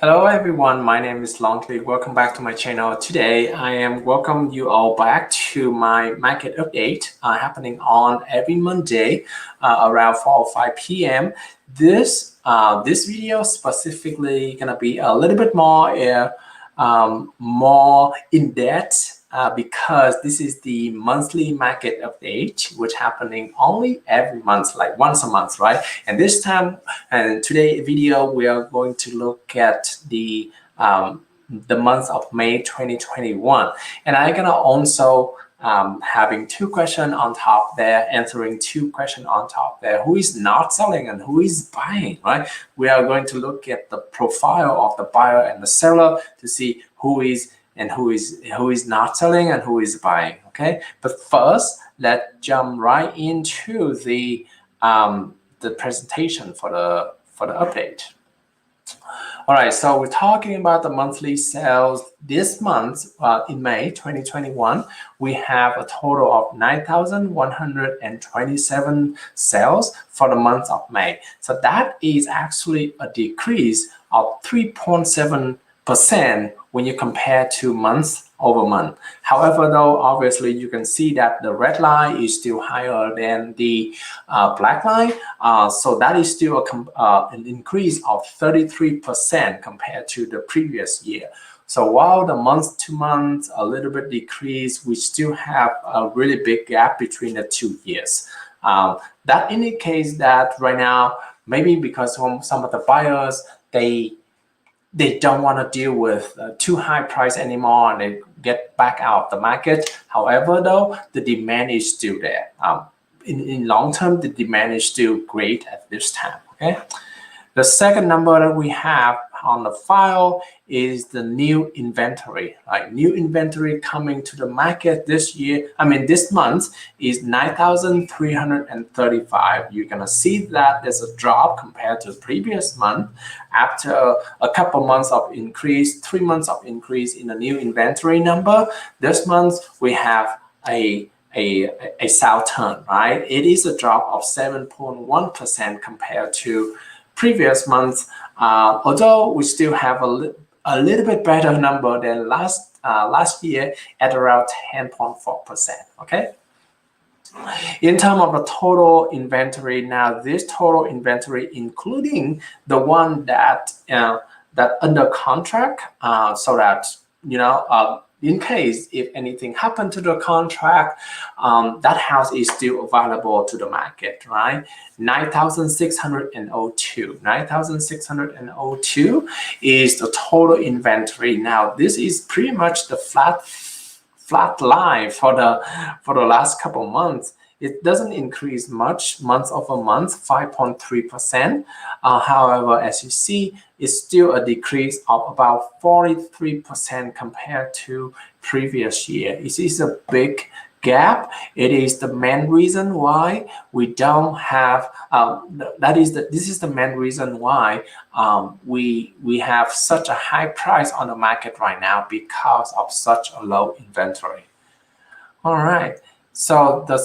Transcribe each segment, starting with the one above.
Hello everyone, my name is Longley. Welcome back to my channel. Today I am welcome you all back to my market update happening on every Monday around 4 or 5 p.m. This video specifically gonna be a little bit more in depth because this is the monthly market update, which happening only every month, like once a month, right? And this time, and today video, we are going to look at the month of May 2021, and I'm gonna also having two questions on top there, answering two questions on top there. Who is not selling and who is buying, right? We are going to look at the profile of the buyer and the seller to see who is not selling and who is buying. Okay, but first let's jump right into the presentation for the update. All right, so we're talking about the monthly sales this month. In May 2021, we have a total of 9,127 sales for the month of May. So that is actually a decrease of 3.7% when you compare to month over month. However, though, obviously you can see that the red line is still higher than the black line. So that is still an increase of 33% compared to the previous year. So while the month to month a little bit decrease, we still have a really big gap between the 2 years. That indicates that right now, maybe because some of the buyers, they don't want to deal with too high price anymore and they get back out of the market. However, though, the demand is still there. In long term, the demand is still great at this time. Okay. The second number that we have on the file is the new inventory. Right? New inventory coming to the market this month is 9,335. You're gonna see that there's a drop compared to the previous month. After a couple months of increase, 3 months of increase in the new inventory number, this month we have a south turn, right? It is a drop of 7.1% compared to previous months, although we still have a little bit better number than last year at around 10.4%. Okay. In terms of the total inventory, now this total inventory including the one that under contract, so that in case if anything happened to the contract, that house is still available to the market, right? 9,602. 9,602 is the total inventory. Now this is pretty much the flat line for the last couple months. It doesn't increase much month over month, 5.3%. However, as you see, it's still a decrease of about 43% compared to previous year. It is a big gap. It is the main reason why we don't have. This is the main reason why we have such a high price on the market right now because of such a low inventory. All right. So the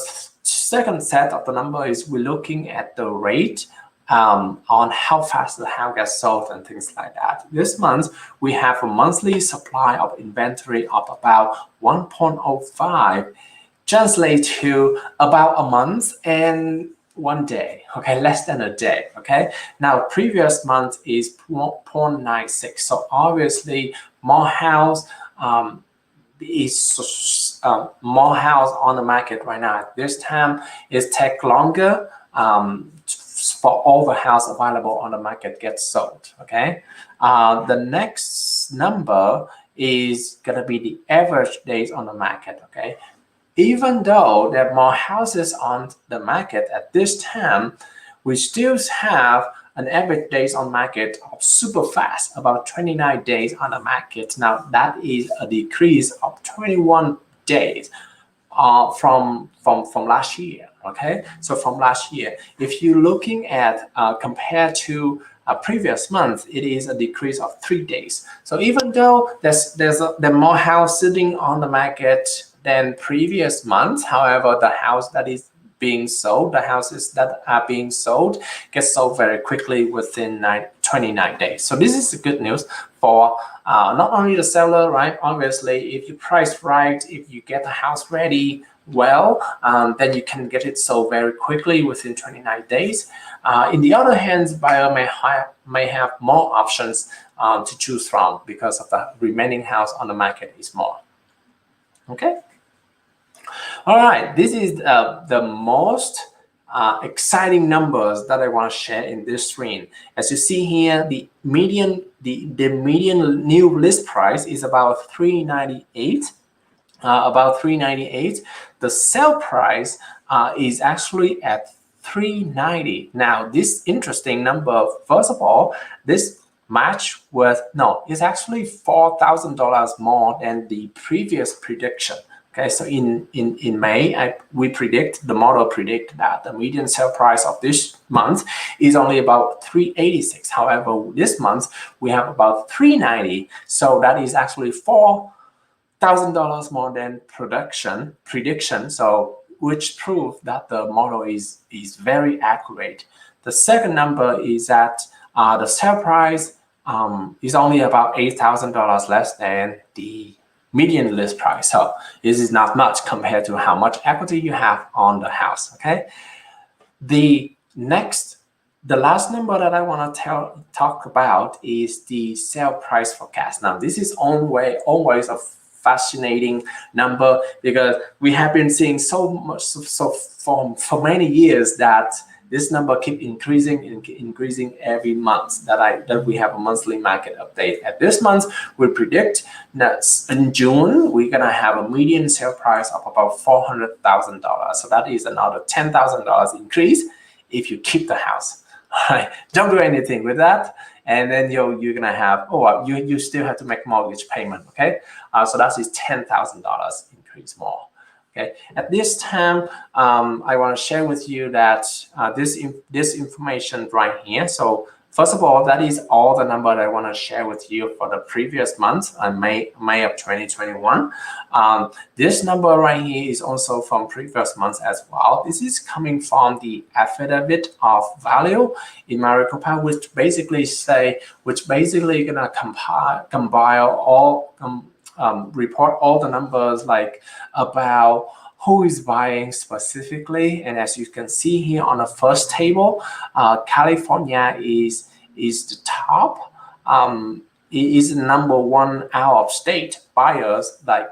second set of the number is we're looking at the rate on how fast the house gets sold and things like that. This month, we have a monthly supply of inventory of about 1.05, translate to about a month and 1 day, okay, less than a day, okay. Now, previous month is 0.96, so obviously more house more house on the market right now. At this time, it takes longer for all the house available on the market get sold. Okay. The next number is gonna be the average days on the market. Okay. Even though there are more houses on the market at this time, we still have an average days on market of super fast, about 29 days on the market. Now that is a decrease of 21 days from last year. Okay, so from last year, if you're looking at compared to a previous month, it is a decrease of 3 days. So even though there's more house sitting on the market than previous months, however, the house that is being sold, the houses that are being sold get sold very quickly within 29 days. So this is the good news for not only the seller, right? Obviously, if you price right, if you get the house ready well, then you can get it sold very quickly within 29 days. In the other hand, buyer may have more options to choose from because of the remaining house on the market is more. Okay. All right, this is the most exciting numbers that I want to share in this screen. As you see here, the median new list price is about $398. About $398. The sale price is actually at $390. Now, this interesting number. It's actually $4,000 more than the previous prediction. Okay, so in May, the model predict that the median sale price of this month is only about $386. However, this month we have about $390. So that is actually $4,000 more than prediction. So which proves that the model is very accurate. The second number is that the sale price is only about $8,000 less than the median list price. So this is not much compared to how much equity you have on the house. Okay. The last number that I want to talk about is the sale price forecast. Now, this is always a fascinating number because we have been seeing so much for many years that this number keep increasing every month that we have a monthly market update. At this month, we predict that in June, we're gonna have a median sale price of about $400,000. So that is another $10,000 increase if you keep the house. All right, don't do anything with that. And then you're gonna have, you still have to make mortgage payment, okay? So that is $10,000 increase more. Okay. At this time, I want to share with you that this information right here. So first of all, that is all the number that I want to share with you for the previous month, May of 2021. This number right here is also from previous months as well. This is coming from the affidavit of value in Maricopa, which basically gonna compile all. Report all the numbers like about who is buying specifically. And as you can see here on the first table, California is the top. It is the number one out of state buyers. Like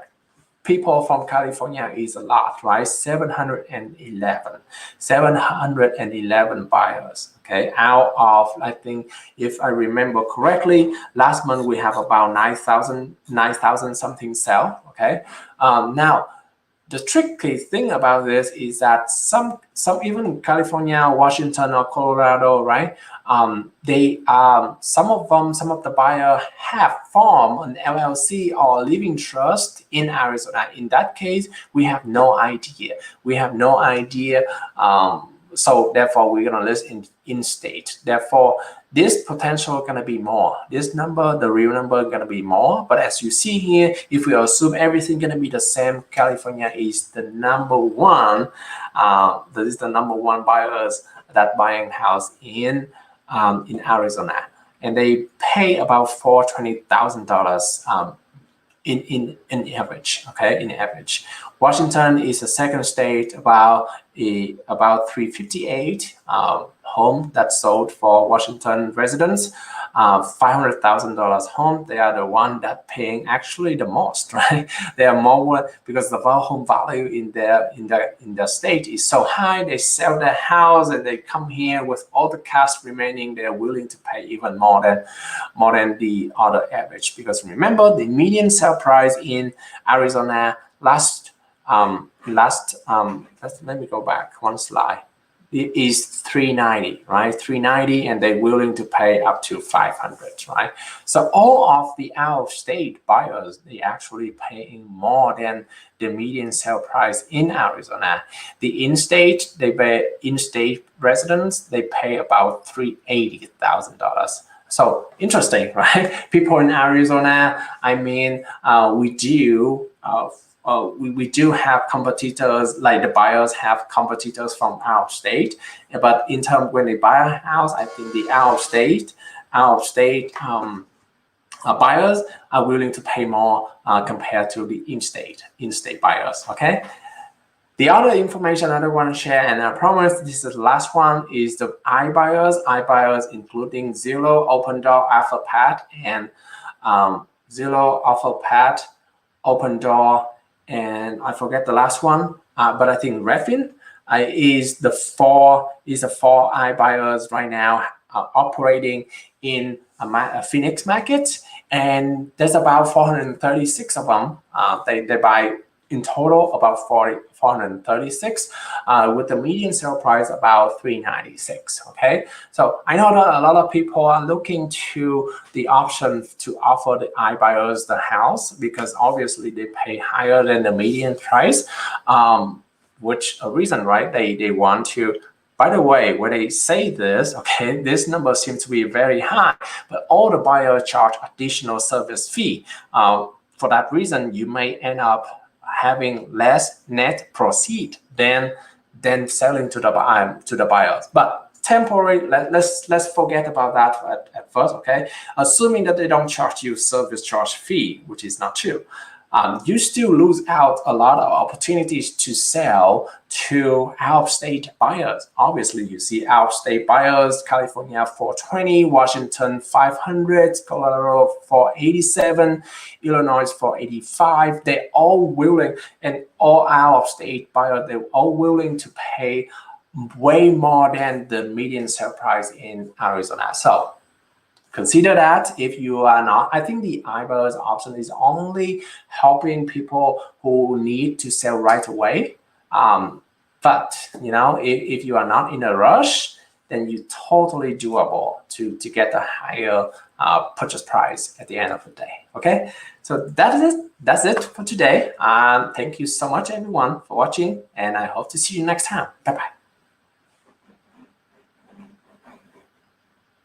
people from California is a lot, right? 711 buyers. Okay, out of, I think, if I remember correctly, last month we have about 9,000 something sell. Okay, now the tricky thing about this is that some even California, Washington, or Colorado, right? Some of the buyer have formed an LLC or living trust in Arizona. In that case, we have no idea. So therefore, we're gonna list in state. Therefore, this potential gonna be more. This number, the real number, gonna be more. But as you see here, if we assume everything gonna be the same, California is the number one. This is the number one buyers that buying house in Arizona, and they pay about $420,000 in average. Okay, in average. Washington is the second state, about 358 home that's sold for Washington residents, $500,000 home. They are the one that paying actually the most, right? They are more because the home value in their state is so high. They sell their house and they come here with all the cash remaining. They're willing to pay even more than the other average, because remember the median sale price in Arizona let me go back one slide. It is $390, right? $390, and they're willing to pay up to $500, right? So all of the out-of-state buyers, they actually paying more than the median sale price in Arizona. The in-state residents, they pay about $380,000. So interesting, right? People in Arizona, I mean, we do we do have competitors, like the buyers have competitors from out of state. But in terms when they buy a house, I think the out of state buyers are willing to pay more compared to the in-state buyers. Okay. The other information I want to share, and I promise this is the last one, is the iBuyers including Zillow, Open Door, OfferPad, and Zillow, OfferPad, Open Door, and I forget the last one, but I think Redfin is the four iBuyers right now operating in a Phoenix market, and there's about 436 of them. They buy in total about 436 with the median sale price about 396. Okay, so I know that a lot of people are looking to the option to offer the iBuyers the house because obviously they pay higher than the median price, which a reason, right? They want to. By the way, when they say this, okay, this number seems to be very high, but all the buyers charge additional service fee. For that reason, you may end up having less net proceed than selling to the buyers. But temporary, let's forget about that at first. Okay, assuming that they don't charge you service charge fee, which is not true. You still lose out a lot of opportunities to sell to out-of-state buyers. Obviously, you see out-of-state buyers, California 420, Washington 500, Colorado 487, Illinois 485. They're all willing, and all out-of-state buyers, they're all willing to pay way more than the median sale price in Arizona. So consider that if you are not. I think the iBuyers option is only helping people who need to sell right away. But if you are not in a rush, then you totally doable to get a higher purchase price at the end of the day. Okay, so that's it for today. Thank you so much everyone for watching, and I hope to see you next time. Bye bye.